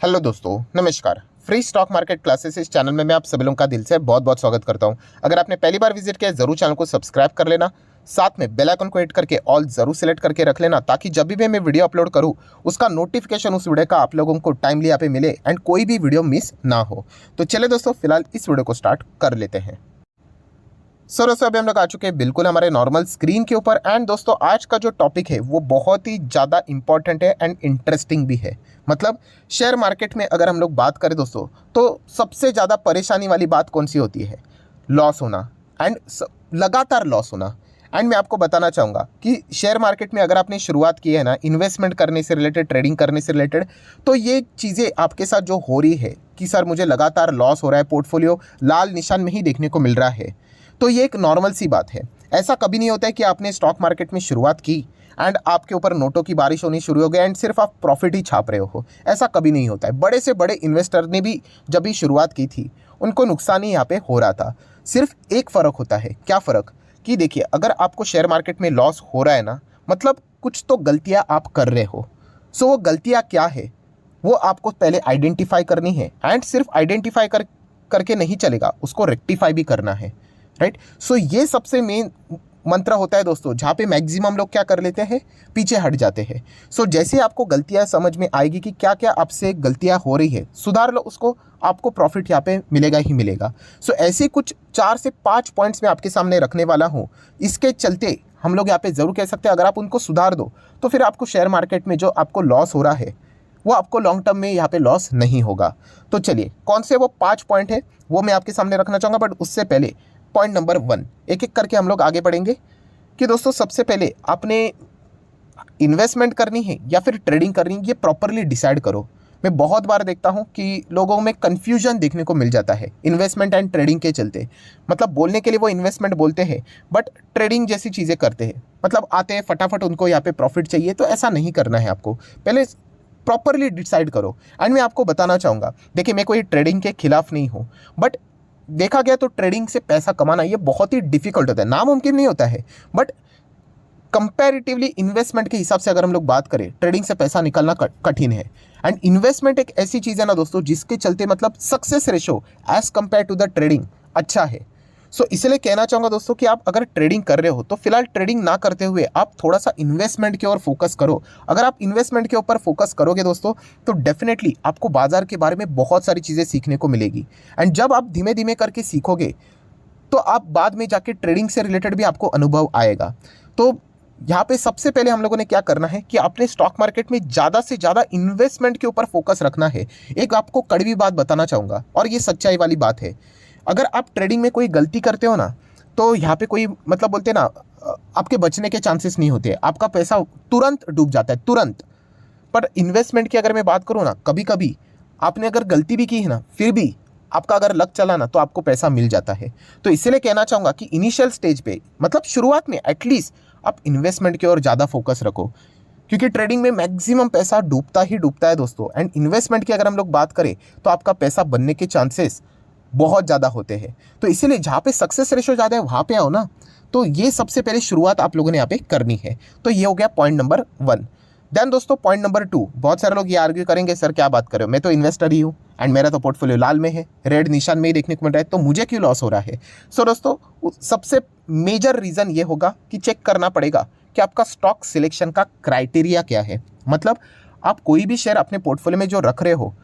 Hello दोस्तों, नमस्कार। Free stock market classes इस चैनल में मैं आप सभी लोगों का दिल से बहुत बहुत स्वागत करता हूं। अगर आपने पहली बार विजिट किया है जरूर चैनल को सब्सक्राइब कर लेना, साथ में बेल आइकन को हिट करके ऑल जरूर सिलेक्ट करके रख लेना, ताकि जब भी मैं वीडियो अपलोड करूं उसका नोटिफिकेशन उस वीडियो का आप लोगों को टाइमली यहाँ पे मिले एंड कोई भी वीडियो मिस ना हो। तो चले दोस्तों, फिलहाल इस वीडियो को स्टार्ट कर लेते हैं। सो दोस्तों, अभी हम लोग आ चुके हैं बिल्कुल हमारे नॉर्मल स्क्रीन के ऊपर। एंड दोस्तों, आज का जो टॉपिक है वो बहुत ही ज़्यादा इंपॉर्टेंट है एंड इंटरेस्टिंग भी है। मतलब शेयर मार्केट में अगर हम लोग बात करें दोस्तों, तो सबसे ज़्यादा परेशानी वाली बात कौन सी होती है? लॉस होना एंड लगातार लॉस होना। एंड मैं आपको बताना चाहूँगा कि शेयर मार्केट में अगर आपने शुरुआत की है ना, इन्वेस्टमेंट करने से रिलेटेड, ट्रेडिंग करने से रिलेटेड, तो ये चीज़ें आपके साथ जो हो रही है कि सर मुझे लगातार लॉस हो रहा है, पोर्टफोलियो लाल निशान में ही देखने को मिल रहा है, तो ये एक नॉर्मल सी बात है। ऐसा कभी नहीं होता है कि आपने स्टॉक मार्केट में शुरुआत की एंड आपके ऊपर नोटों की बारिश होनी शुरू हो गई एंड सिर्फ आप प्रॉफिट ही छाप रहे हो। ऐसा कभी नहीं होता है। बड़े से बड़े इन्वेस्टर ने भी जब भी शुरुआत की थी उनको नुकसान ही यहाँ पे हो रहा था। सिर्फ एक फ़र्क होता है। क्या फ़र्क? कि देखिए, अगर आपको शेयर मार्केट में लॉस हो रहा है ना, मतलब कुछ तो गलतियाँ आप कर रहे हो। सो वो गलतियाँ क्या है वो आपको पहले आइडेंटिफाई करनी है। एंड सिर्फ आइडेंटिफाई करके नहीं चलेगा, उसको रेक्टिफाई भी करना है। राइट? सो ये सबसे मेन मंत्र होता है दोस्तों, जहाँ पे मैक्सिमम लोग क्या कर लेते हैं, पीछे हट जाते हैं। सो जैसे आपको गलतियाँ समझ में आएगी कि क्या क्या आपसे गलतियाँ हो रही है, सुधार लो उसको, आपको प्रॉफिट यहाँ पे मिलेगा ही मिलेगा। सो ऐसे कुछ 4 से 5 पॉइंट्स मैं आपके सामने रखने वाला हूँ। इसके चलते हम लोग यहाँ पे ज़रूर कह सकते हैं, अगर आप उनको सुधार दो तो फिर आपको शेयर मार्केट में जो आपको लॉस हो रहा है वो आपको लॉन्ग टर्म में यहाँ पे लॉस नहीं होगा। तो चलिए, कौन से वो 5 पॉइंट है वो मैं आपके सामने रखना चाहूँगा। बट उससे पहले पॉइंट नंबर 1 एक एक करके हम लोग आगे बढ़ेंगे कि दोस्तों, सबसे पहले आपने इन्वेस्टमेंट करनी है या फिर ट्रेडिंग करनी है, ये प्रॉपरली डिसाइड करो। मैं बहुत बार देखता हूँ कि लोगों में कन्फ्यूजन देखने को मिल जाता है इन्वेस्टमेंट एंड ट्रेडिंग के चलते। मतलब बोलने के लिए वो इन्वेस्टमेंट बोलते हैं बट ट्रेडिंग जैसी चीज़ें करते हैं। मतलब आते हैं फटाफट, उनको यहाँ पे प्रॉफिट चाहिए। तो ऐसा नहीं करना है आपको, पहले प्रॉपरली डिसाइड करो। एंड मैं आपको बताना चाहूँगा, देखिए मैं कोई ट्रेडिंग के खिलाफ नहीं हूँ, बट देखा गया तो ट्रेडिंग से पैसा कमाना ये बहुत ही डिफिकल्ट होता है, नामुमकिन नहीं होता है। बट कंपैरेटिवली इन्वेस्टमेंट के हिसाब से अगर हम लोग बात करें, ट्रेडिंग से पैसा निकालना कठिन है। एंड इन्वेस्टमेंट एक ऐसी चीज़ है ना दोस्तों, जिसके चलते मतलब success ratio as compared to the trading अच्छा है। सो इसलिए कहना चाहूँगा दोस्तों कि आप अगर ट्रेडिंग कर रहे हो तो फिलहाल ट्रेडिंग ना करते हुए आप थोड़ा सा इन्वेस्टमेंट की ओर फोकस करो। अगर आप इन्वेस्टमेंट के ऊपर फोकस करोगे दोस्तों, तो डेफिनेटली आपको बाजार के बारे में बहुत सारी चीज़ें सीखने को मिलेगी। एंड जब आप धीमे धीमे करके सीखोगे तो आप बाद में जाके ट्रेडिंग से रिलेटेड भी आपको अनुभव आएगा। तो यहाँ पे सबसे पहले हम लोगों ने क्या करना है कि आपने स्टॉक मार्केट में ज़्यादा से ज़्यादा इन्वेस्टमेंट के ऊपर फोकस रखना है। एक आपको कड़वी बात बताना चाहूँगा और ये सच्चाई वाली बात है। अगर आप ट्रेडिंग में कोई गलती करते हो ना, तो यहाँ पे कोई मतलब बोलते हैं ना, आपके बचने के चांसेस नहीं होते। आपका पैसा तुरंत डूब जाता है, तुरंत। पर इन्वेस्टमेंट की अगर मैं बात करूँ ना, कभी कभी आपने अगर गलती भी की है ना, फिर भी आपका अगर लक चला ना, तो आपको पैसा मिल जाता है। तो इसलिए कहना चाहूँगा कि इनिशियल स्टेज पे, मतलब शुरुआत में एटलीस्ट आप इन्वेस्टमेंट की ओर ज़्यादा फोकस रखो, क्योंकि ट्रेडिंग में मैक्सिमम पैसा डूबता ही डूबता है दोस्तों। एंड इन्वेस्टमेंट की अगर हम लोग बात करें तो आपका पैसा बनने के चांसेस बहुत ज़्यादा होते हैं। तो इसीलिए जहाँ पे सक्सेस रेशो ज़्यादा है वहाँ पे आओ ना। तो ये सबसे पहले शुरुआत आप लोगों ने यहाँ पे करनी है। तो ये हो गया पॉइंट नंबर 1। देन दोस्तों, पॉइंट नंबर 2, बहुत सारे लोग ये आर्ग्यू करेंगे, सर क्या बात कर रहे हो, मैं तो इन्वेस्टर ही हूँ एंड मेरा तो पोर्टफोलियो लाल में है, रेड निशान में ही देखने को मिल रहा है, तो मुझे क्यों लॉस हो रहा है? सो दोस्तों, सबसे मेजर रीज़न ये होगा कि चेक करना पड़ेगा कि आपका स्टॉक सिलेक्शन का क्राइटेरिया क्या है। मतलब आप कोई भी शेयर अपने पोर्टफोलियो में जो रख रहे हो,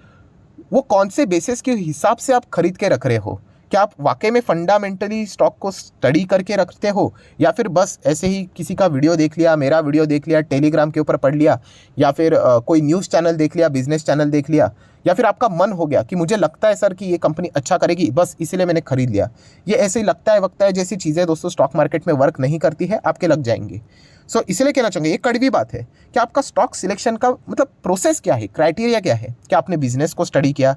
वो कौन से बेसिस के हिसाब से आप खरीद के रख रहे हो। क्या आप वाकई में फंडामेंटली स्टॉक को स्टडी करके रखते हो, या फिर बस ऐसे ही किसी का वीडियो देख लिया, मेरा वीडियो देख लिया, टेलीग्राम के ऊपर पढ़ लिया, या फिर कोई न्यूज़ चैनल देख लिया, बिजनेस चैनल देख लिया, या फिर आपका मन हो गया कि मुझे लगता है सर कि ये कंपनी अच्छा करेगी, बस इसीलिए मैंने खरीद लिया। ये ऐसे ही लगता है वक्ता है जैसी चीज़ें दोस्तों स्टॉक मार्केट में वर्क नहीं करती है, आपके लग जाएंगे। सो इसलिए कहना चाहूँगा, ये कड़वी बात है कि आपका स्टॉक सिलेक्शन का मतलब प्रोसेस क्या है, क्राइटेरिया क्या है। क्या आपने बिजनेस को स्टडी किया?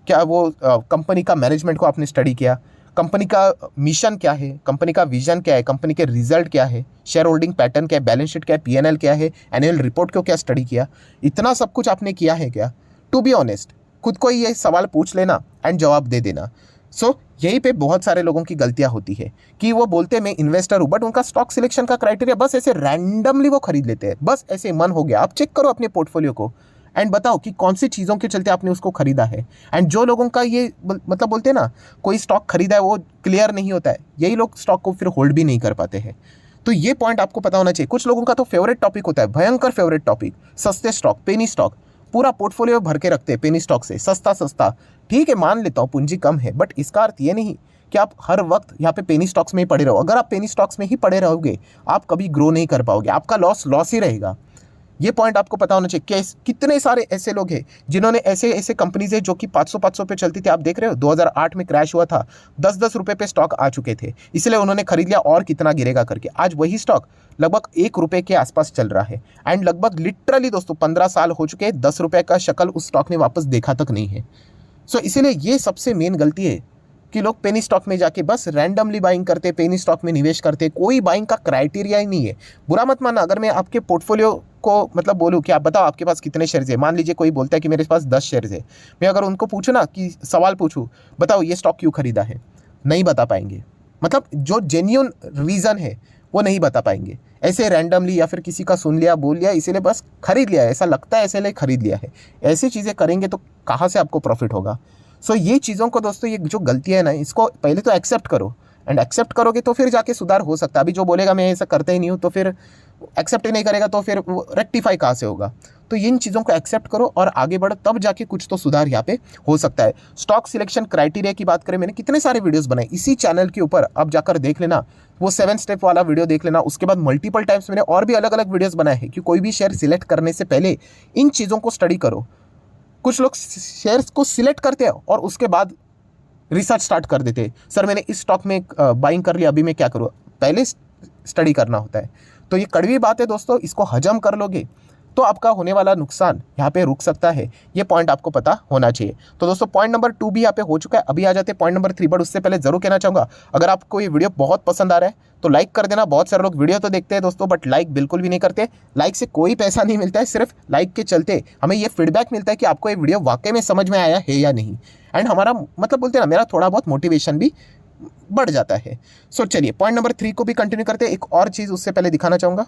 क्या वो कंपनी का मैनेजमेंट को आपने स्टडी किया? कंपनी का मिशन क्या है, कंपनी का विजन क्या है, कंपनी के रिजल्ट क्या है, शेयर होल्डिंग पैटर्न क्या है, बैलेंस शीट क्या है, पीएनएल क्या है, एनुअल रिपोर्ट को क्या स्टडी किया? इतना सब कुछ आपने किया है क्या? टू बी ऑनेस्ट, खुद को ये सवाल पूछ लेना एंड जवाब दे देना। सो यहीं पे बहुत सारे लोगों की गलतियां होती है कि वो बोलते हैं मैं इन्वेस्टर हूँ, बट उनका स्टॉक सिलेक्शन का क्राइटेरिया बस ऐसे रैंडमली वो खरीद लेते हैं, बस ऐसे मन हो गया। आप चेक करो अपने पोर्टफोलियो को एंड बताओ कि कौन सी चीज़ों के चलते आपने उसको खरीदा है। एंड जो लोगों का ये मतलब बोलते हैं ना, कोई स्टॉक खरीदा है वो क्लियर नहीं होता है, यही लोग स्टॉक को फिर होल्ड भी नहीं कर पाते हैं। तो ये पॉइंट आपको पता होना चाहिए। कुछ लोगों का तो फेवरेट टॉपिक होता है, भयंकर फेवरेट टॉपिक, सस्ते स्टॉक, पेनी स्टॉक, पूरा पोर्टफोलियो भर के रखते हैं पेनी स्टॉक से, सस्ता सस्ता। ठीक है, मान लेता हूँ पूंजी कम है, बट इसका अर्थ ये नहीं कि आप हर वक्त यहाँ पे पेनी स्टॉक्स में ही पड़े रहो। अगर आप पेनी स्टॉक्स में ही पड़े रहोगे, आप कभी ग्रो नहीं कर पाओगे, आपका लॉस ही रहेगा। ये पॉइंट आपको पता होना चाहिए। कितने सारे ऐसे लोग हैं जिन्होंने ऐसे कंपनीज है जो कि 500 पे चलती थी। आप देख रहे हो 2008 में क्रैश हुआ था, 10-10 रुपये पे स्टॉक आ चुके थे, इसलिए उन्होंने खरीद लिया और कितना गिरेगा करके। आज वही स्टॉक लगभग 1 रुपये के आसपास चल रहा है। एंड लगभग लिटरली दोस्तों 15 साल हो चुके हैं, 10 रुपये का शक्ल उस स्टॉक ने वापस देखा तक नहीं है। सो इसीलिए ये सबसे मेन गलती है कि लोग पेनी स्टॉक में जाके बस रैंडमली बाइंग करते, पेनी स्टॉक में निवेश करते, कोई बाइंग का क्राइटेरिया ही नहीं है। बुरा मत मानना अगर मैं आपके पोर्टफोलियो को मतलब बोलूँ कि आप बताओ आपके पास कितने शेयर्स है। मान लीजिए कोई बोलता है कि मेरे पास 10 शेयर्स है, मैं अगर उनको पूछूँ ना कि सवाल पूछूँ, बताओ ये स्टॉक क्यों खरीदा है, नहीं बता पाएंगे। मतलब जो जेन्युइन रीज़न है वो नहीं बता पाएंगे। ऐसे रैंडमली या फिर किसी का सुन लिया, बोल लिया, इसीलिए बस खरीद लिया, ऐसा लगता है ऐसे लिए खरीद लिया है। ऐसी चीज़ें करेंगे तो कहाँ से आपको प्रॉफिट होगा। सो ये चीज़ों को दोस्तों, ये जो गलती है ना, इसको पहले तो एक्सेप्ट करो। एंड एक्सेप्ट करोगे तो फिर जाके सुधार हो सकता है। अभी जो बोलेगा मैं ऐसा करता ही नहीं हूँ, तो फिर एक्सेप्ट ही नहीं करेगा तो फिर रेक्टिफाई कहाँ से होगा। तो इन चीज़ों को एक्सेप्ट करो और आगे बढ़ो, तब जाके कुछ तो सुधार यहाँ पे हो सकता है। स्टॉक सिलेक्शन क्राइटेरिया की बात करें, मैंने कितने सारे वीडियोस बनाए इसी चैनल के ऊपर, आप जाकर देख लेना, वो 7 स्टेप वाला वीडियो देख लेना। उसके बाद मल्टीपल टाइम्स मैंने और भी अलग अलग वीडियोस बनाए हैं कि कोई भी शेयर सिलेक्ट करने से पहले इन चीज़ों को स्टडी करो। कुछ लोग शेयर्स को सिलेक्ट करते हैं और उसके बाद रिसर्च स्टार्ट कर देते हैं, सर मैंने इस स्टॉक में बाइंग कर लिया, अभी मैं क्या करूँ। पहले स्टडी करना होता है। तो ये कड़वी बात है दोस्तों, इसको हजम कर लोगे तो आपका होने वाला नुकसान यहाँ पे रुक सकता है। ये पॉइंट आपको पता होना चाहिए। तो दोस्तों पॉइंट नंबर 2 भी यहाँ पे हो चुका है। अभी आ जाते हैं पॉइंट नंबर 3, बट उससे पहले जरूर कहना चाहूँगा, अगर आपको ये वीडियो बहुत पसंद आ रहा है तो लाइक कर देना। बहुत सारे लोग वीडियो तो देखते हैं दोस्तों, बट लाइक बिल्कुल भी नहीं करते। लाइक से कोई पैसा नहीं मिलता है, सिर्फ लाइक के चलते हमें ये फीडबैक मिलता है कि आपको ये वीडियो वाकई में समझ में आया है या नहीं। एंड हमारा मतलब बोलते हैं ना, मेरा थोड़ा बहुत मोटिवेशन भी बढ़ जाता है। सो चलिए पॉइंट नंबर 3 को भी कंटिन्यू करते हैं। एक और चीज़ उससे पहले दिखाना चाहूँगा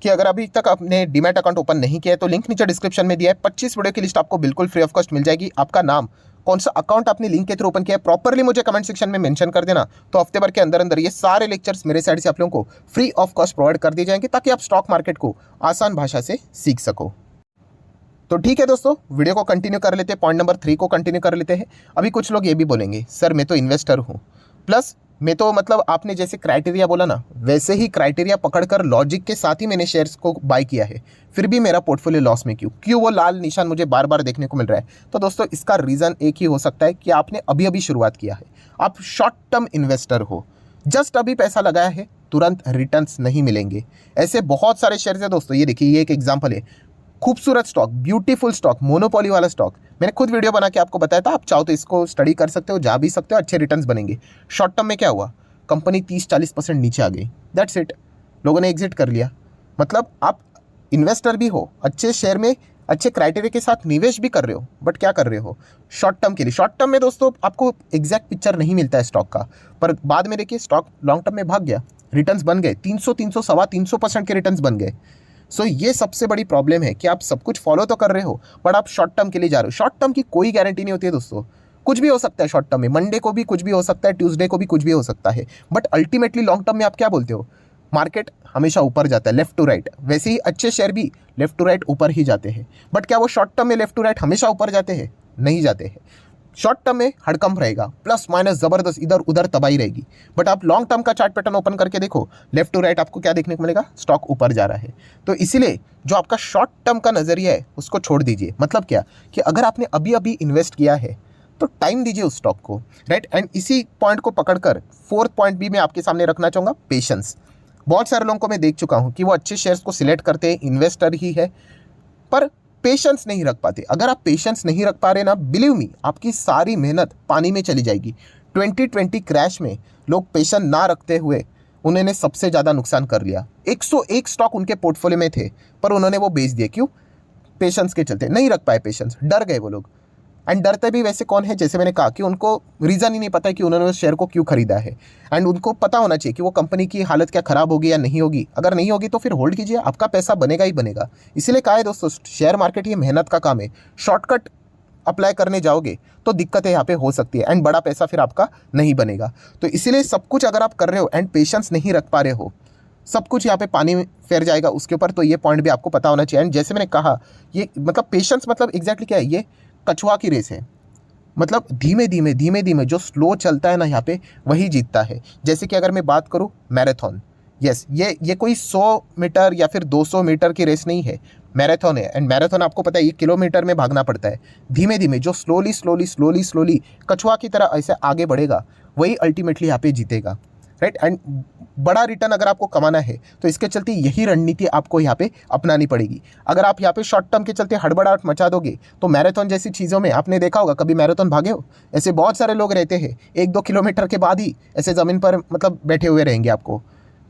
कि अगर अभी तक आपने डीमैट अकाउंट ओपन नहीं किया है तो लिंक नीचे डिस्क्रिप्शन में दिया है। 25 वीडियो की लिस्ट आपको बिल्कुल फ्री ऑफ कॉस्ट मिल जाएगी। आपका नाम, कौन सा अकाउंट आपने लिंक के थ्रू ओपन किया है, प्रॉपरली मुझे कमेंट सेक्शन में मेंशन कर देना। तो हफ्ते भर के अंदर अंदर ये सारे लेक्चर्स मेरे साइड से आप लोगों को फ्री ऑफ कॉस्ट प्रोवाइड कर दिए जाएंगे, ताकि आप स्टॉक मार्केट को आसान भाषा से सीख सको। तो ठीक है दोस्तों, वीडियो को कंटिन्यू कर लेते हैं, पॉइंट नंबर 3 को कंटिन्यू कर लेते हैं। अभी कुछ लोग ये भी बोलेंगे, सर मैं तो इन्वेस्टर हूँ, प्लस मैं तो मतलब आपने जैसे क्राइटेरिया बोला ना, वैसे ही क्राइटेरिया पकड़कर लॉजिक के साथ ही मैंने शेयर्स को बाय किया है, फिर भी मेरा पोर्टफोलियो लॉस में क्यों वो लाल निशान मुझे बार बार देखने को मिल रहा है। तो दोस्तों इसका रीज़न एक ही हो सकता है कि आपने अभी अभी शुरुआत किया है, आप शॉर्ट टर्म इन्वेस्टर हो, जस्ट अभी पैसा लगाया है, तुरंत रिटर्न्स नहीं मिलेंगे। ऐसे बहुत सारे शेयर्स है दोस्तों। ये देखिए, ये एक एग्जाम्पल है, खूबसूरत स्टॉक, ब्यूटीफुल स्टॉक, मोनोपोली वाला स्टॉक। मैंने खुद वीडियो बना के आपको बताया था, आप चाहो तो इसको स्टडी कर सकते हो, जा भी सकते हो, अच्छे रिटर्न्स बनेंगे। शॉर्ट टर्म में क्या हुआ, कंपनी 30-40% नीचे आ गई, दैट्स इट, लोगों ने एग्जिट कर लिया। मतलब आप इन्वेस्टर भी हो, अच्छे शेयर में अच्छे क्राइटेरिया के साथ निवेश भी कर रहे हो, बट क्या कर रहे हो, शॉर्ट टर्म के लिए। शॉर्ट टर्म में दोस्तों आपको एग्जैक्ट पिक्चर नहीं मिलता है स्टॉक का, पर बाद में देखिए स्टॉक लॉन्ग टर्म में भाग गया, रिटर्न्स बन गए 300, 300 के रिटर्न्स बन गए। सो ये सबसे बड़ी प्रॉब्लम है कि आप सब कुछ फॉलो तो कर रहे हो, बट आप शॉर्ट टर्म के लिए जा रहे हो। शॉर्ट टर्म की कोई गारंटी नहीं होती है दोस्तों, कुछ भी हो सकता है शॉर्ट टर्म में, मंडे को भी कुछ भी हो सकता है, ट्यूसडे को भी कुछ भी हो सकता है, बट अल्टीमेटली लॉन्ग टर्म में आप क्या बोलते हो, मार्केट हमेशा ऊपर जाता है, लेफ्ट टू राइट। वैसे ही अच्छे शेयर भी लेफ्ट टू राइट ऊपर ही जाते हैं, बट क्या वो शॉर्ट टर्म में लेफ्ट टू राइट हमेशा ऊपर जाते हैं, नहीं जाते हैं। शॉर्ट टर्म में हड़कंप रहेगा, प्लस माइनस ज़बरदस्त, इधर उधर तबाही रहेगी। बट आप लॉन्ग टर्म का चार्ट पैटर्न ओपन करके देखो, लेफ्ट टू राइट आपको क्या देखने को मिलेगा, स्टॉक ऊपर जा रहा है। तो इसीलिए जो आपका शॉर्ट टर्म का नज़रिया है उसको छोड़ दीजिए। मतलब क्या कि अगर आपने अभी अभी इन्वेस्ट किया है तो टाइम दीजिए उस स्टॉक को, राइट। एंड इसी पॉइंट को पकड़कर 4th पॉइंट भी मैं आपके सामने रखना चाहूँगा, पेशेंस। बहुत सारे लोगों को मैं देख चुका हूँ कि वो अच्छे शेयर्स को सिलेक्ट करते हैं, इन्वेस्टर ही है, पर पेशेंस नहीं रख पाते। अगर आप पेशेंस नहीं रख पा रहे ना, बिलीव मी, आपकी सारी मेहनत पानी में चली जाएगी। 2020 क्रैश में लोग पेशेंस ना रखते हुए उन्होंने सबसे ज़्यादा नुकसान कर लिया। 101 स्टॉक उनके पोर्टफोलियो में थे, पर उन्होंने वो बेच दिए। क्यों? पेशेंस के चलते नहीं रख पाए, पेशेंस, डर गए वो लोग। एंड डरते भी वैसे कौन है, जैसे मैंने कहा कि उनको रीज़न ही नहीं पता है कि उन्होंने उस शेयर को क्यों खरीदा है। एंड उनको पता होना चाहिए कि वो कंपनी की हालत क्या ख़राब होगी या नहीं होगी। अगर नहीं होगी तो फिर होल्ड कीजिए, आपका पैसा बनेगा ही बनेगा। इसीलिए कहा है दोस्तों, शेयर मार्केट ये मेहनत का काम है। शॉर्टकट अप्लाई करने जाओगे तो दिक्कतें यहाँ पे हो सकती है एंड बड़ा पैसा फिर आपका नहीं बनेगा। तो इसीलिए सब कुछ अगर आप कर रहे हो एंड पेशेंस नहीं रख पा रहे हो, सब कुछ यहाँ पे पानी में फेर जाएगा उसके ऊपर। तो ये पॉइंट भी आपको पता होना चाहिए। एंड जैसे मैंने कहा, ये मतलब पेशेंस मतलब एग्जैक्टली क्या है, ये कछुआ की रेस है। मतलब धीमे धीमे धीमे धीमे जो स्लो चलता है ना यहाँ पे, वही जीतता है। जैसे कि अगर मैं बात करूँ मैराथन, यस, ये कोई 100 मीटर या फिर 200 मीटर की रेस नहीं है, मैराथन है। एंड मैराथन आपको पता है ये किलोमीटर में भागना पड़ता है। धीमे धीमे जो स्लोली स्लोली स्लोली स्लोली कछुआ की तरह ऐसे आगे बढ़ेगा, वही अल्टीमेटली यहाँ पे जीतेगा, राइट। एंड बड़ा रिटर्न अगर आपको कमाना है तो इसके चलते यही रणनीति आपको यहाँ पे अपनानी पड़ेगी। अगर आप यहाँ पे शॉर्ट टर्म के चलते हड़बड़ाहट मचा दोगे तो मैराथन जैसी चीज़ों में, आपने देखा होगा, कभी मैराथन भागे हो, ऐसे बहुत सारे लोग रहते हैं 1-2 किलोमीटर के बाद ही ऐसे ज़मीन पर मतलब बैठे हुए रहेंगे आपको।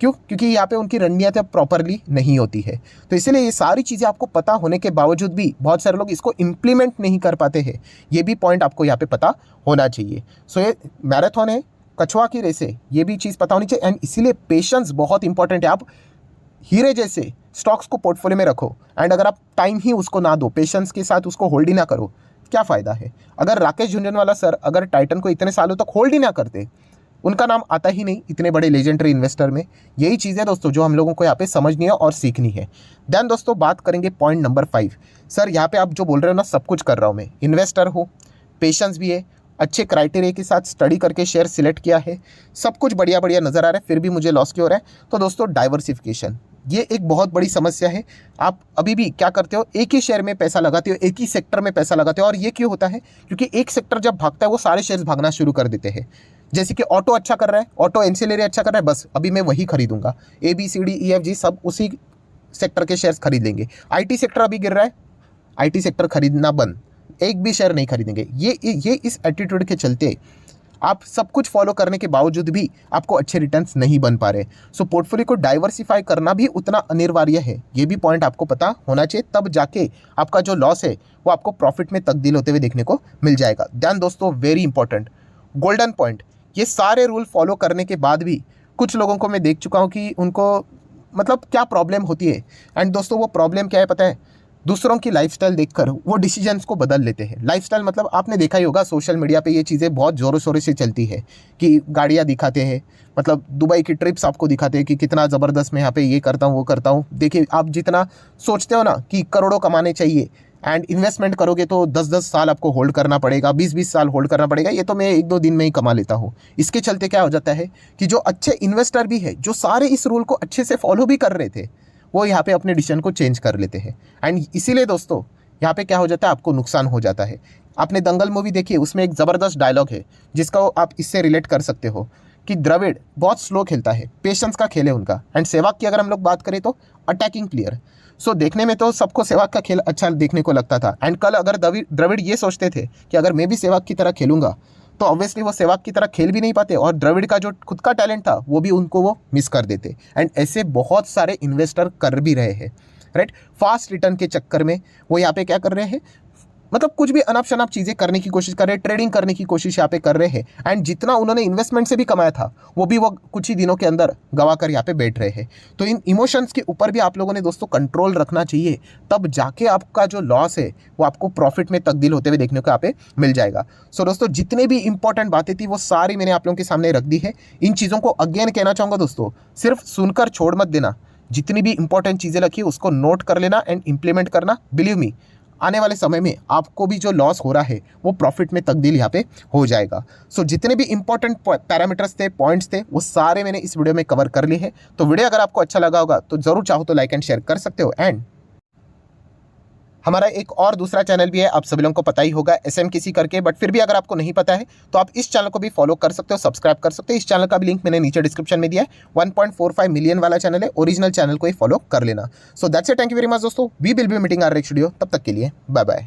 क्यों? क्योंकि यहाँ पे उनकी रणनीति प्रॉपरली नहीं होती है। तो इसीलिए ये सारी चीज़ें आपको पता होने के बावजूद भी बहुत सारे लोग इसको इम्प्लीमेंट नहीं कर पाते हैं। ये भी पॉइंट आपको यहाँ पे पता होना चाहिए। सो ये मैराथन है, कछुआ की रेस है, ये भी चीज़ पता होनी चाहिए। एंड इसीलिए पेशेंस बहुत इंपॉर्टेंट है। आप हीरे जैसे स्टॉक्स को पोर्टफोलियो में रखो एंड अगर आप टाइम ही उसको ना दो, पेशेंस के साथ उसको होल्ड ही ना करो, क्या फ़ायदा है। अगर राकेश झुंझुनवाला सर अगर टाइटन को इतने सालों तक होल्ड ही ना करते, उनका नाम आता ही नहीं इतने बड़े लेजेंडरी इन्वेस्टर में। यही चीज़ है दोस्तों जो हम लोगों को यहाँ पे समझनी है और सीखनी है। देन दोस्तों बात करेंगे पॉइंट नंबर 5। सर यहाँ पे आप जो बोल रहे हो ना, सब कुछ कर रहा हूँ मैं, इन्वेस्टर हूँ, पेशेंस भी है, अच्छे क्राइटेरिया के साथ स्टडी करके शेयर सिलेक्ट किया है, सब कुछ बढ़िया बढ़िया नज़र आ रहा है, फिर भी मुझे लॉस क्यों हो रहा है। तो दोस्तों डाइवर्सिफिकेशन ये एक बहुत बड़ी समस्या है। आप अभी भी क्या करते हो, एक ही शेयर में पैसा लगाते हो, एक ही सेक्टर में पैसा लगाते हो। और ये क्यों होता है? क्योंकि एक सेक्टर जब भागता है वो सारे शेयर्स भागना शुरू कर देते हैं। जैसे कि ऑटो अच्छा कर रहा है, ऑटो एंसिलरी अच्छा कर रहा है, बस अभी मैं वही खरीदूंगा, ABCDEFG सब उसी सेक्टर के शेयर्स खरीद लेंगे। IT सेक्टर अभी गिर रहा है, IT सेक्टर खरीदना बंद, एक भी शेयर नहीं खरीदेंगे। ये इस एटीट्यूड के चलते आप सब कुछ फॉलो करने के बावजूद भी आपको अच्छे रिटर्न्स नहीं बन पा रहे। सो पोर्टफोलियो को डाइवर्सिफाई करना भी उतना अनिवार्य है। ये भी पॉइंट आपको पता होना चाहिए, तब जाके आपका जो लॉस है वो आपको प्रॉफिट में तब्दील होते हुए देखने को मिल जाएगा। ध्यान दोस्तों, वेरी इंपॉर्टेंट गोल्डन पॉइंट, ये सारे रूल फॉलो करने के बाद भी कुछ लोगों को मैं देख चुका हूँ कि उनको मतलब क्या प्रॉब्लम होती है। एंड दोस्तों वो प्रॉब्लम क्या है पता है? दूसरों की लाइफस्टाइल देखकर वो डिसीजंस को बदल लेते हैं। लाइफस्टाइल मतलब आपने देखा ही होगा, सोशल मीडिया पे ये चीज़ें बहुत ज़ोरों शोरों से चलती है कि गाड़ियाँ दिखाते हैं, मतलब दुबई की ट्रिप्स आपको दिखाते हैं कि कितना ज़बरदस्त मैं यहाँ पे ये करता हूँ वो करता हूँ। देखिए, आप जितना सोचते हो ना कि करोड़ों कमाने चाहिए एंड इन्वेस्टमेंट करोगे तो 10-10 साल आपको होल्ड करना पड़ेगा, 20-20 साल होल्ड करना पड़ेगा, ये तो मैं 1-2 दिन में ही कमा लेता हूँ। इसके चलते क्या हो जाता है कि जो अच्छे इन्वेस्टर भी है, जो सारे इस रूल को अच्छे से फॉलो भी कर रहे थे, वो यहाँ पे अपने डिसीजन को चेंज कर लेते हैं। एंड इसीलिए दोस्तों यहाँ पे क्या हो जाता है, आपको नुकसान हो जाता है। आपने दंगल मूवी देखी है, उसमें एक ज़बरदस्त डायलॉग है जिसका आप इससे रिलेट कर सकते हो कि द्रविड़ बहुत स्लो खेलता है, पेशेंस का खेल है उनका। एंड सहवाग की अगर हम लोग बात करें तो अटैकिंग प्लेयर। सो देखने में तो सबको सहवाग का खेल अच्छा देखने को लगता था। एंड कल अगर द्रविड़ ये सोचते थे कि अगर मैं भी सहवाग की तरह खेलूंगा, तो ऑब्वियसली वो सहवाग की तरह खेल भी नहीं पाते और द्रविड़ का जो खुद का टैलेंट था वो भी उनको वो मिस कर देते। एंड ऐसे बहुत सारे इन्वेस्टर कर भी रहे हैं, राइट। फास्ट रिटर्न के चक्कर में वो यहाँ पे क्या कर रहे हैं, मतलब कुछ भी अनाप शनाप चीज़ें करने की कोशिश कर रहे हैं, ट्रेडिंग करने की कोशिश यहाँ पे कर रहे हैं। एंड जितना उन्होंने इन्वेस्टमेंट से भी कमाया था वो भी वो कुछ ही दिनों के अंदर गवा कर यहाँ पे बैठ रहे हैं। तो इन इमोशंस के ऊपर भी आप लोगों ने दोस्तों कंट्रोल रखना चाहिए, तब जाके आपका जो लॉस है वो आपको प्रॉफिट में तब्दील होते हुए देखने को यहाँ पे मिल जाएगा। सो दोस्तों जितने भी इंपॉर्टेंट बातें थी वो सारी मैंने आप लोगों के सामने रख दी है। इन चीज़ों को अगेन कहना चाहूँगा दोस्तों, सिर्फ सुनकर छोड़ मत देना, जितनी भी इंपॉर्टेंट चीज़ें रखी उसको नोट कर लेना एंड इम्प्लीमेंट करना। बिलीव मी, आने वाले समय में आपको भी जो लॉस हो रहा है वो प्रॉफिट में तब्दील यहाँ पे हो जाएगा। सो जितने भी इंपॉर्टेंट पैरामीटर्स थे, पॉइंट्स थे, वो सारे मैंने इस वीडियो में कवर कर लिए हैं। तो वीडियो अगर आपको अच्छा लगा होगा तो ज़रूर चाहो तो लाइक एंड शेयर कर सकते हो। एंड हमारा एक और दूसरा चैनल भी है, आप सभी लोगों को पता ही होगा, SMKC करके। बट फिर भी अगर आपको नहीं पता है तो आप इस चैनल को भी फॉलो कर सकते हो, सब्सक्राइब कर सकते हो। इस चैनल का भी लिंक मैंने नीचे डिस्क्रिप्शन में दिया है। 1.45 मिलियन वाला चैनल है, ओरिजिनल चैनल को ही फॉलो कर लेना। So that's it, thank you very much दोस्तों, we will be meeting our next video. तब तक के लिए बाय बाय।